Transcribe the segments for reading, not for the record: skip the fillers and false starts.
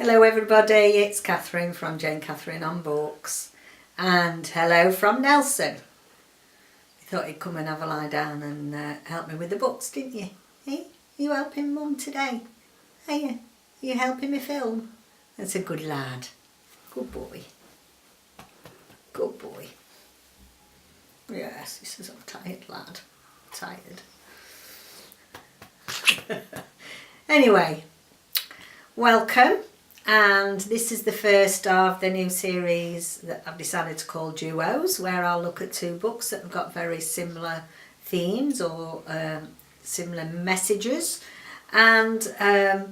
Hello everybody, it's Catherine from Jayne Catherine on Books, and hello from Nelson. You thought he'd come and have a lie down and help me with the books, didn't you? Hey, you helping Mum today? Are you? You helping me film? That's a good lad. Good boy. Good boy. Yes, he says I'm tired, lad. Tired. Anyway, welcome. And this is the first of the new series that I've decided to call Duos, where I'll look at two books that have got very similar themes or similar messages. And I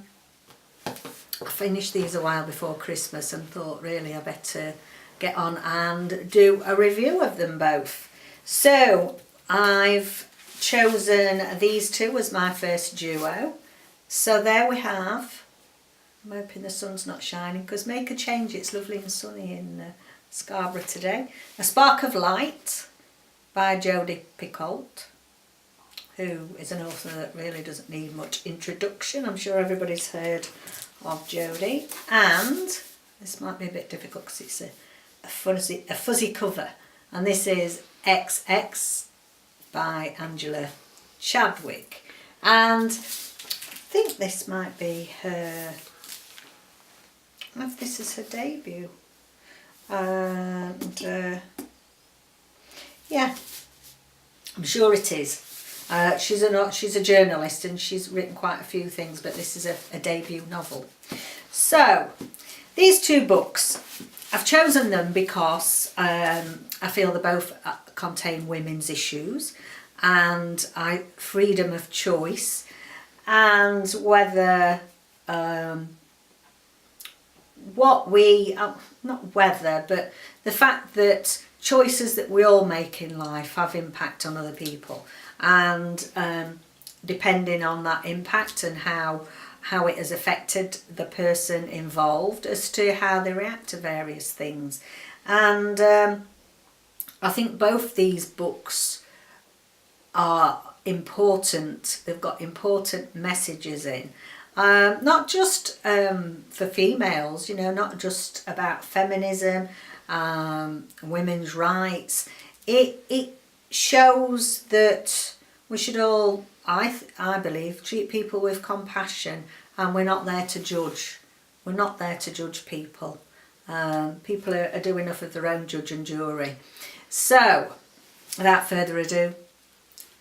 finished these a while before Christmas and thought really I better get on and do a review of them both. So I've chosen these two as my first duo. So there we have. I'm hoping the sun's not shining because make a change, it's lovely and sunny in Scarborough today. A Spark of Light by Jodi Picoult, who is an author that really doesn't need much introduction. I'm sure everybody's heard of Jodi. And this might be a bit difficult because it's a fuzzy cover. And this is XX by Chadwick. And I think this might be her... I don't know if this is her debut, and yeah, I'm sure it is. She's a journalist and she's written quite a few things, but this is a debut novel. So these two books, I've chosen them because I feel they both contain women's issues and freedom of choice, and whether but the fact that choices that we all make in life have impact on other people, and depending on that impact and how it has affected the person involved as to how they react to various things. And I think both these books are important. They've got important messages in. Not just for females, you know, not just about feminism, women's rights. It shows that we should all, I believe, treat people with compassion, and we're not there to judge. We're not there to judge people. People are doing enough of their own judge and jury. So, without further ado,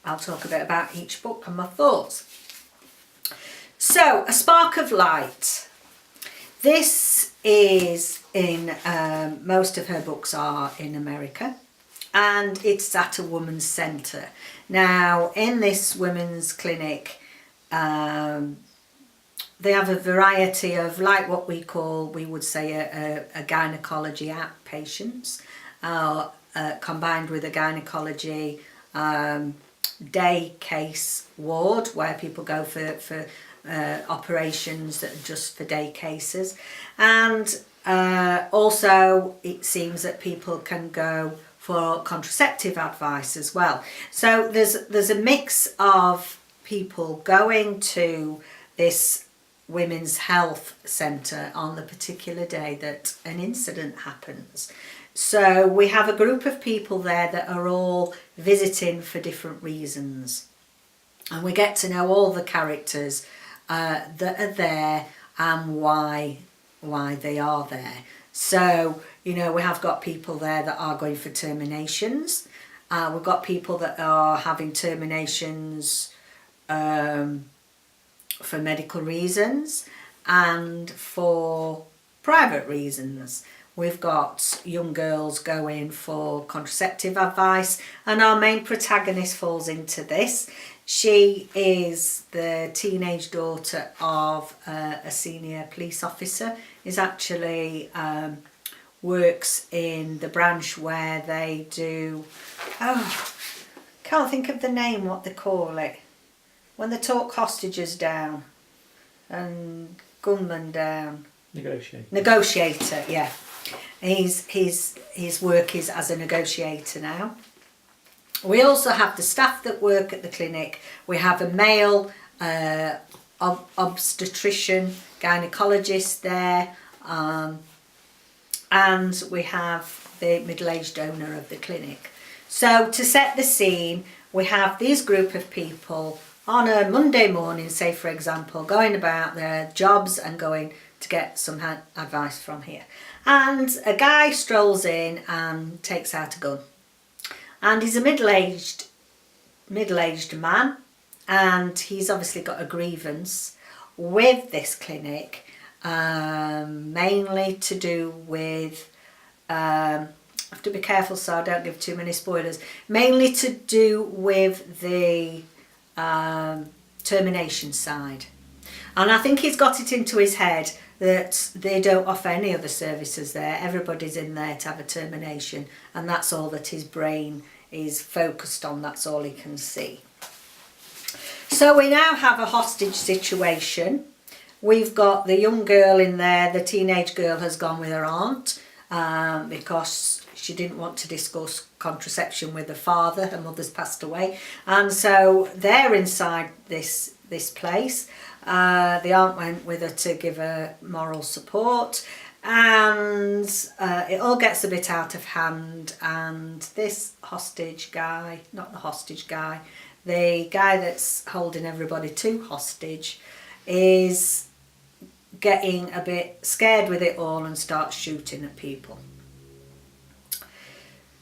I'll talk a bit about each book and my thoughts. So, A Spark of Light. This is in, most of her books are in America, and it's at a woman's centre. Now, in this women's clinic, they have a variety of, like what we would say a gynecology outpatients, combined with a gynecology day case ward where people go for operations that are just for day cases, and also it seems that people can go for contraceptive advice as well. So there's a mix of people going to this women's health centre on the particular day that an incident happens. So we have a group of people there that are all visiting for different reasons, and we get to know all the characters that are there and why they are there. So, you know, we have got people there that are going for terminations. We've got people that are having terminations for medical reasons and for private reasons. We've got young girls going for contraceptive advice, and our main protagonist falls into this. She is the teenage daughter of a senior police officer. Is actually works in the branch where they do, can't think of the name, what they call it, when they talk hostages down and gunmen down. Negotiator, yeah. His work is as a negotiator now. We also have the staff that work at the clinic. We have a male obstetrician, gynecologist there, and we have the middle-aged owner of the clinic. So to set the scene, we have these group of people on a Monday morning, say for example, going about their jobs and going to get some advice from here. And a guy strolls in and takes out a gun. And he's a middle-aged man, and he's obviously got a grievance with this clinic, mainly to do with, I have to be careful so I don't give too many spoilers, mainly to do with the termination side. And I think he's got it into his head that they don't offer any other services there. Everybody's in there to have a termination, and that's all that his brain is focused on. That's all he can see. So we now have a hostage situation. We've got the young girl in there. The teenage girl has gone with her aunt because she didn't want to discuss contraception with her father. Her mother's passed away, and so they're inside this place. The aunt went with her to give her moral support, and it all gets a bit out of hand, and this hostage guy, not the hostage guy, the guy that's holding everybody to hostage, is getting a bit scared with it all and starts shooting at people.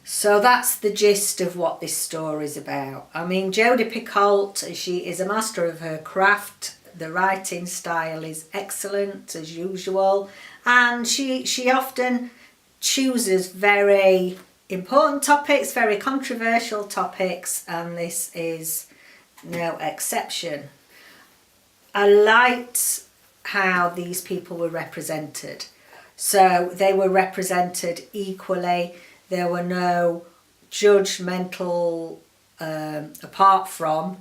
So that's the gist of what this story's about. I mean, Jodi Picoult, she is a master of her craft. The writing style is excellent as usual, and she often chooses very important topics, very controversial topics, and this is no exception. I liked how these people were represented. So they were represented equally. There were no judgmental, apart from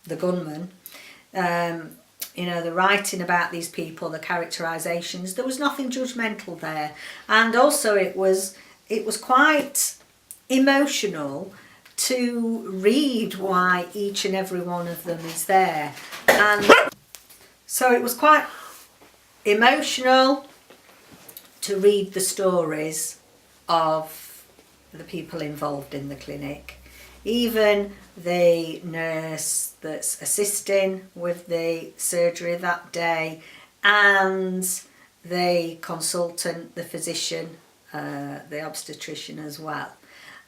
the gunman. You know, the writing about these people, the characterizations, there was nothing judgmental there. And also it was quite emotional to read why each and every one of them is there. And so it was quite emotional to read the stories of the people involved in the clinic. Even the nurse that's assisting with the surgery that day, and the consultant, the physician, the obstetrician as well.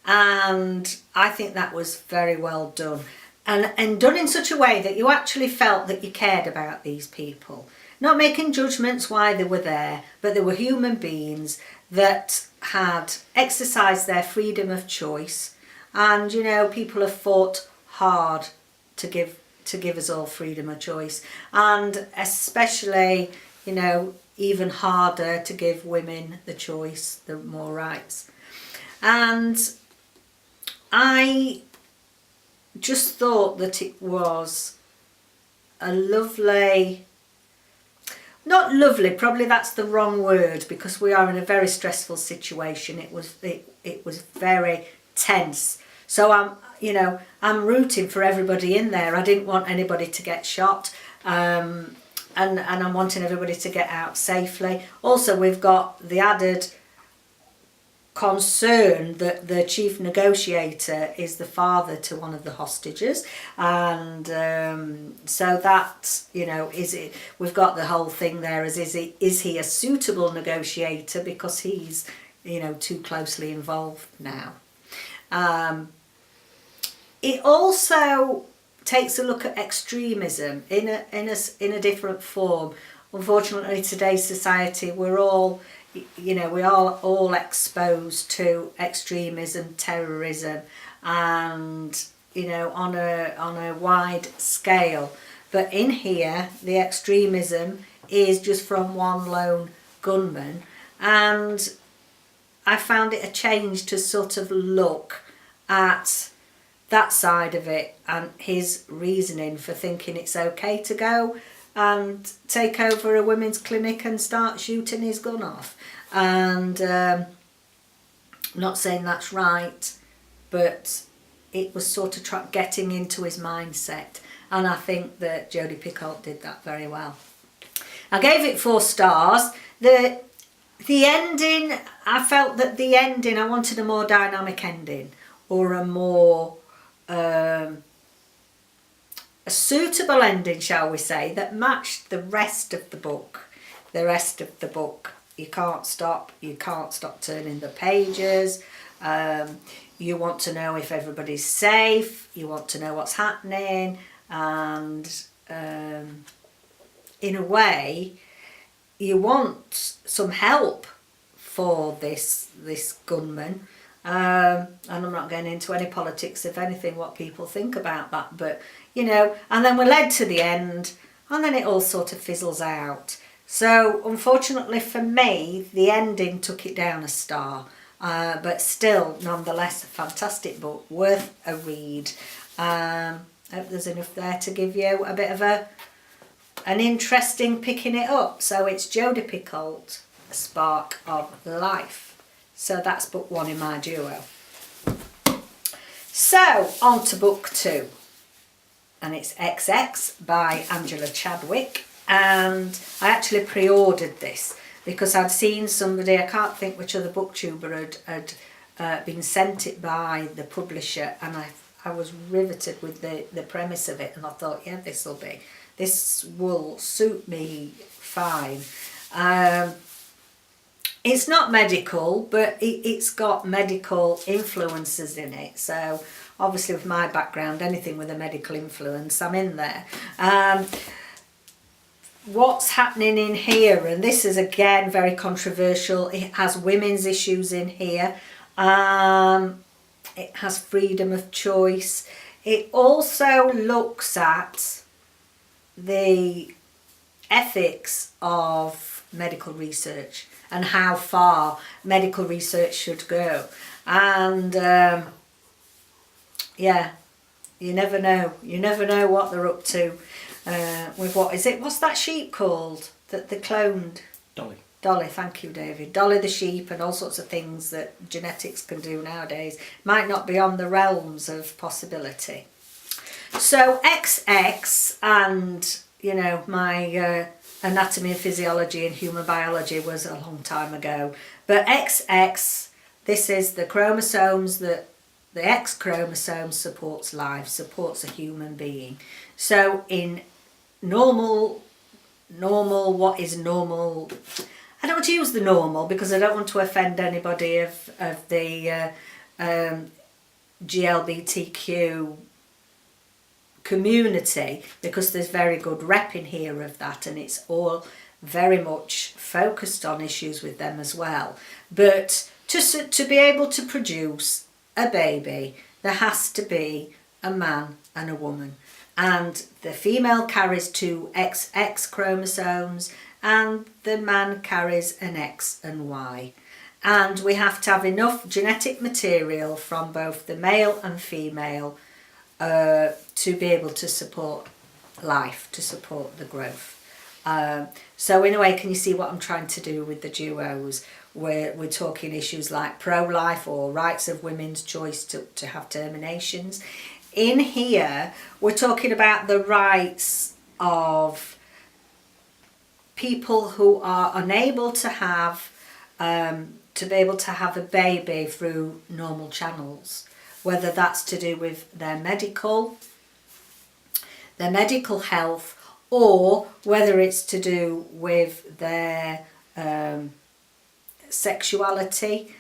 And I think that was very well done, and done in such a way that you actually felt that you cared about these people. Not making judgments why they were there, but they were human beings that had exercised their freedom of choice. And you know, people have fought hard to give us all freedom of choice, and especially, you know, even harder to give women the choice, the more rights. And I just thought that it was a lovely, not lovely, probably that's the wrong word, because we are in a very stressful situation. It was very tense. So I'm rooting for everybody in there. I didn't want anybody to get shot, and I'm wanting everybody to get out safely. Also, we've got the added concern that the chief negotiator is the father to one of the hostages, and so that, you know, we've got the whole thing there as is he a suitable negotiator, because he's, you know, too closely involved now. It also takes a look at extremism in a different form. Unfortunately, today's society, we're all, you know, we are all exposed to extremism, terrorism, and, you know, on a wide scale. But in here, the extremism is just from one lone gunman, and I found it a change to sort of look at that side of it and his reasoning for thinking it's okay to go and take over a women's clinic and start shooting his gun off. And not saying that's right, but it was sort of getting into his mindset. and I think that Jodi Picoult did that very well. I gave it 4 stars. The ending, I felt that the ending, I wanted a more dynamic ending, or a more a suitable ending, shall we say, that matched the rest of the book. The rest of the book, you can't stop turning the pages. You want to know if everybody's safe, you want to know what's happening, and in a way you want some help for this gunman. And I'm not going into any politics, if anything, what people think about that, but you know, and then we're led to the end, and then it all sort of fizzles out. So unfortunately for me, the ending took it down a star, but still, nonetheless, a fantastic book, worth a read. I hope there's enough there to give you a bit of an interesting picking it up. So it's Jodi Picoult, A Spark of Life. So that's book 1 in my duo. So on to book 2, and it's XX by Angela Chadwick. And I actually pre-ordered this because I'd seen somebody, I can't think which other booktuber had been sent it by the publisher, and I was riveted with the premise of it, and I thought, yeah, this will suit me fine. It's not medical, but it's got medical influences in it, so obviously with my background, anything with a medical influence, I'm in there. What's happening in here, and this is again very controversial, it has women's issues in here, it has freedom of choice, it also looks at the ethics of medical research and how far medical research should go, and yeah, you never know what they're up to. With what's that sheep called that they cloned? Dolly, thank you, David. Dolly the sheep, and all sorts of things that genetics can do nowadays might not be on the realms of possibility. So XX, and you know, my anatomy and physiology and human biology was a long time ago, but XX, this is the chromosomes that the X chromosome supports life, supports a human being. So in normal, what is normal? I don't want to use the normal because I don't want to offend anybody of the GLBTQ community, because there's very good rep in here of that, and it's all very much focused on issues with them as well. But to be able to produce a baby, there has to be a man and a woman, and the female carries 2 XX chromosomes and the man carries an X and Y, and we have to have enough genetic material from both the male and female to be able to support life, to support the growth. So in a way, can you see what I'm trying to do with the duos? We're talking issues like pro-life or rights of women's choice to have terminations. In here, we're talking about the rights of people who are unable to have, to be able to have a baby through normal channels, whether that's to do with their medical health, or whether it's to do with their sexuality.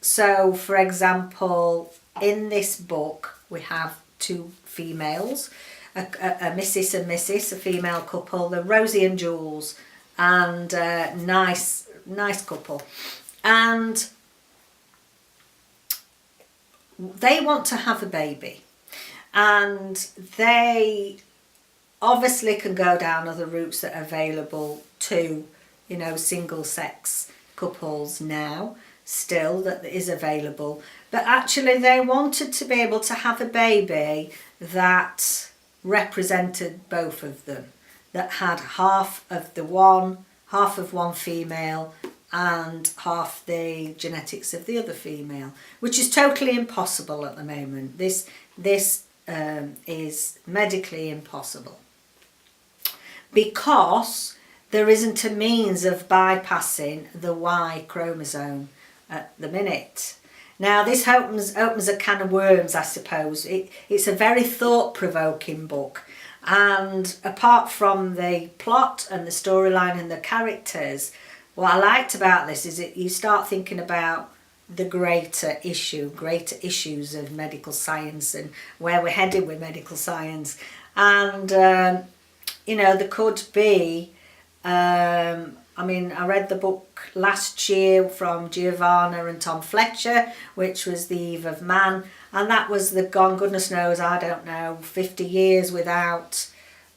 So for example, in this book we have 2 females, a Mrs. and Mrs., a female couple, the Rosie and Jules, and nice couple, and they want to have a baby, and they obviously can go down other routes that are available to, you know, single sex couples now, still, that is available, but actually they wanted to be able to have a baby that represented both of them, that had half of one female and half the genetics of the other female, which is totally impossible at the moment. This is medically impossible, because there isn't a means of bypassing the Y chromosome at the minute. Now this opens a can of worms, I suppose. It's a very thought-provoking book, and apart from the plot and the storyline and the characters, what I liked about this is that you start thinking about the greater issues of medical science and where we're headed with medical science. And you know, there could be, I mean, I read the book last year from Giovanna and Tom Fletcher, which was The Eve of Man, and that was gone, goodness knows, I don't know, 50 years without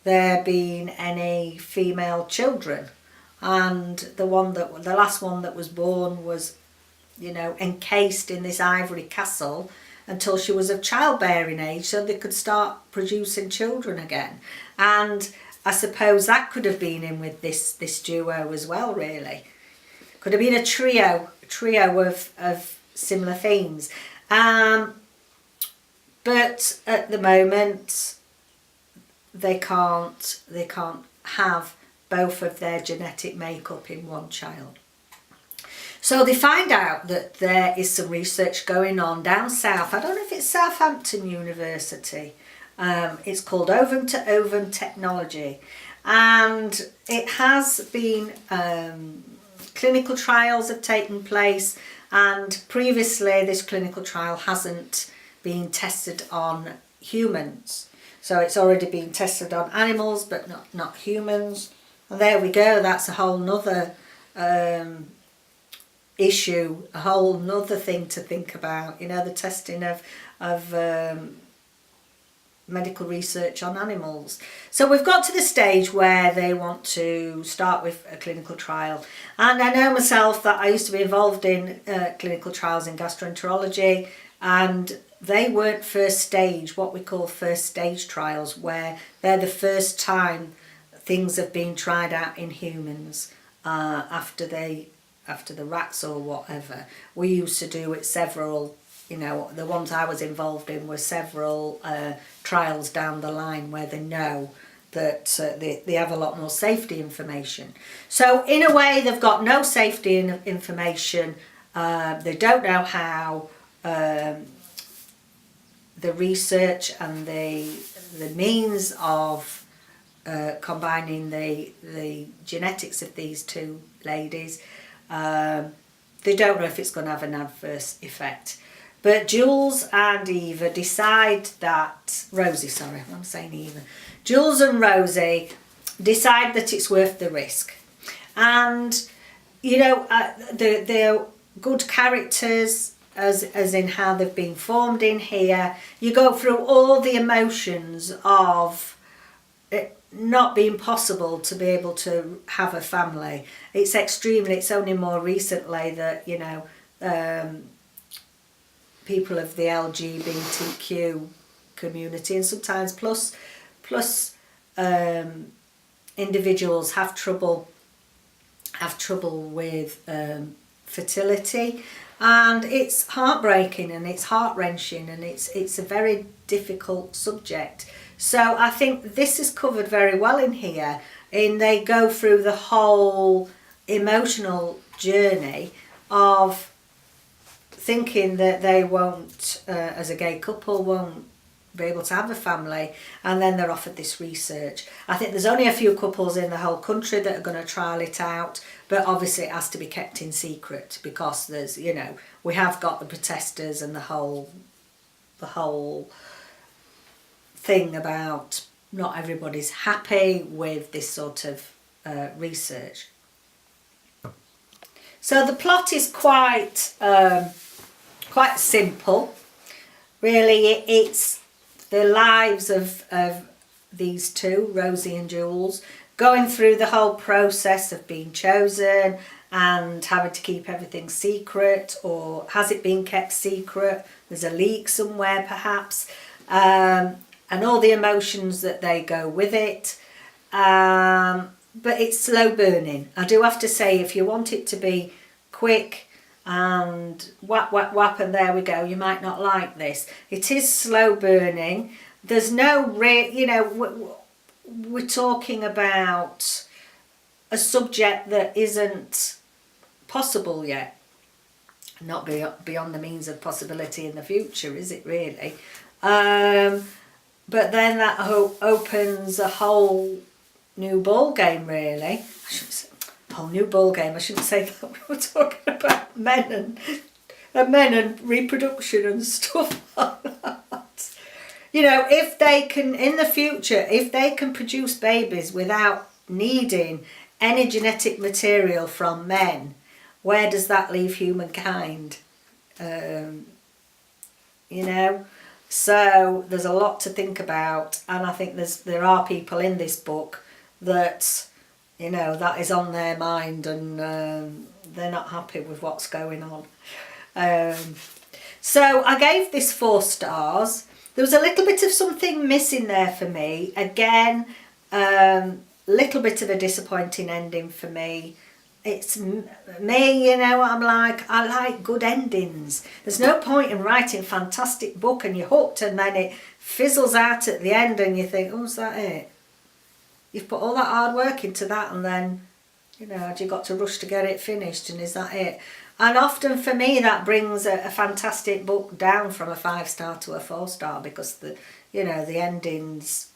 there being any female children. And the last one that was born was, you know, encased in this ivory castle until she was of childbearing age, so they could start producing children again. And I suppose that could have been in with this duo as well, really. Could have been a trio of similar themes. But at the moment, they can't have both of their genetic makeup in one child. So they find out that there is some research going on down south. I don't know if it's Southampton University. It's called Ovum to Ovum Technology, and it has been clinical trials have taken place, and previously this clinical trial hasn't been tested on humans. So it's already been tested on animals, but not humans. And there we go, that's a whole nother issue, a whole nother thing to think about, you know, the testing of medical research on animals. So we've got to the stage where they want to start with a clinical trial. And I know myself that I used to be involved in clinical trials in gastroenterology, and they weren't first stage, what we call first stage trials, where they're the first time things have been tried out in humans after the rats or whatever. We used to do it several, you know, the ones I was involved in were several trials down the line where they know that they have a lot more safety information. So in a way they've got no safety information, they don't know how the research and the means of combining the genetics of these two ladies, they don't know if it's going to have an adverse effect. But Jules and Eva decide that, Jules and Rosie decide that it's worth the risk. And, you know, they're good characters, as in how they've been formed in here. You go through all the emotions of it not being possible to be able to have a family. It's only more recently that, you know, people of the LGBTQ community, and sometimes plus individuals have trouble with fertility, and it's heartbreaking and it's heart-wrenching and it's a very difficult subject. So I think this is covered very well in here, and they go through the whole emotional journey of thinking that they won't, as a gay couple, won't be able to have a family, and then they're offered this research. I think there's only a few couples in the whole country that are going to trial it out, but obviously it has to be kept in secret because there's, you know, we have got the protesters and the whole thing about not everybody's happy with this sort of research. So the plot is quite simple. Really, it's the lives of these two, Rosie and Jules, going through the whole process of being chosen and having to keep everything secret, or has it been kept secret? There's a leak somewhere perhaps, and all the emotions that they go with it. But it's slow burning. I do have to say, if you want it to be quick and whap, whap, whap, and there we go, you might not like this. It is slow burning, there's no we're talking about a subject that isn't possible yet, not beyond the means of possibility in the future, is it really? But then that opens a whole new ball game, really. I shouldn't say whole new ball game. I shouldn't say that. We were talking about men and reproduction and stuff like that. You know, if they can, in the future, if they can produce babies without needing any genetic material from men, where does that leave humankind? You know, so there's a lot to think about, and I think there are people in this book that, you know, that is on their mind, and they're not happy with what's going on. So I gave this 4 stars. There was a little bit of something missing there for me. Again, little bit of a disappointing ending for me. It's me, you know, I'm like, I like good endings. There's no point in writing a fantastic book and you're hooked and then it fizzles out at the end and you think, oh, is that it? You've put all that hard work into that and then, you know, you got to rush to get it finished, and is that it? And often for me that brings a fantastic book down from a 5-star to a 4-star because the ending's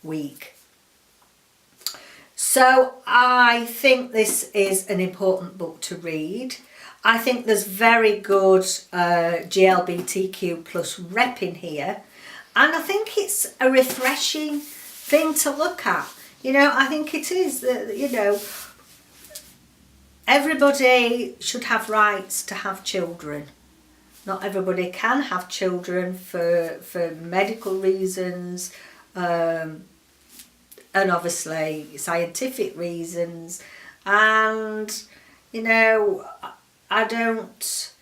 weak. So I think this is an important book to read. I think there's very good GLBTQ plus rep in here, and I think it's a refreshing thing to look at. You know, I think it is that, you know, everybody should have rights to have children. Not everybody can have children for medical reasons, and obviously scientific reasons, and you know, I don't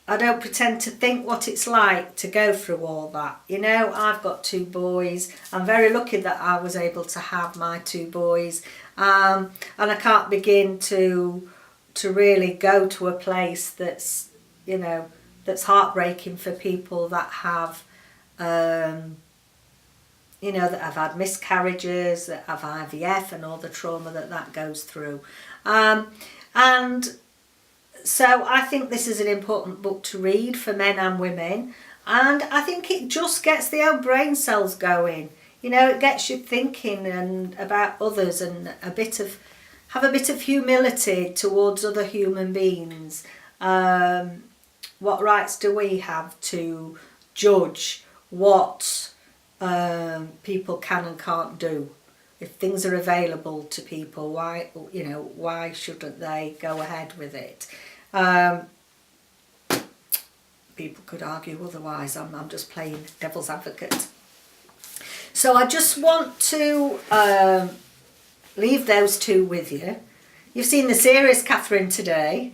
pretend to think what it's like to go through all that. You know, I've got 2 boys. I'm very lucky that I was able to have my 2 boys, and I can't begin to really go to a place that's, you know, that's heartbreaking for people that have you know, that have had miscarriages, that have IVF and all the trauma that goes through. And so I think this is an important book to read for men and women. And I think it just gets the old brain cells going. You know, it gets you thinking and about others, and have a bit of humility towards other human beings. What rights do we have to judge what people can and can't do? If things are available to people, why shouldn't they go ahead with it? People could argue otherwise. I'm just playing devil's advocate. So I just want to leave those 2 with you. You've seen the series, Catherine, today.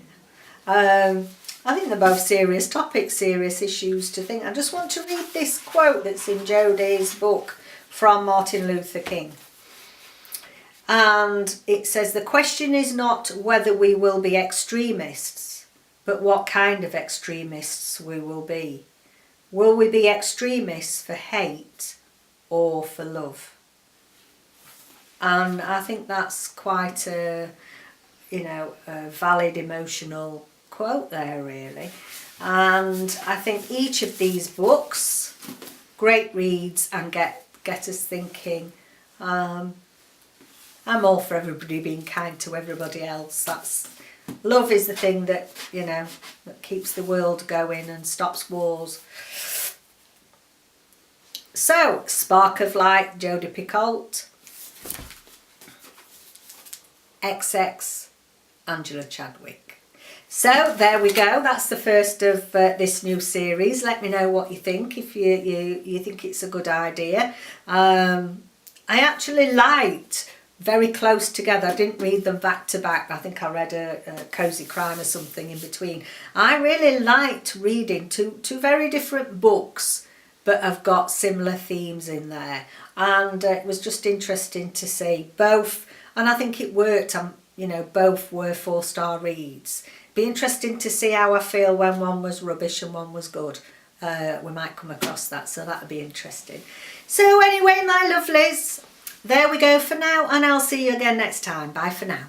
I think they're both serious topics, serious issues to think. I just want to read this quote that's in Jodi's book from Martin Luther King. And it says, "The question is not whether we will be extremists, but what kind of extremists we will be. Will we be extremists for hate or for love?" And I think that's quite a valid emotional quote there, really. And I think each of these books, great reads and get us thinking. I'm all for everybody being kind to everybody else. Love is the thing that, you know, that keeps the world going and stops wars. So, Spark of Light, Jodi Picoult. XX, Angela Chadwick. So there we go. That's the first of this new series. Let me know what you think, if you think it's a good idea. I actually liked Very Close Together. I didn't read them back to back. I think I read a Cozy Crime or something in between. I really liked reading two very different books, but have got similar themes in there. And it was just interesting to see both. And I think it worked. Both were 4-star reads. Be interesting to see how I feel when one was rubbish and one was good. we might come across that, so that'll be interesting. So anyway, my lovelies, there we go for now, and I'll see you again next time. Bye for now.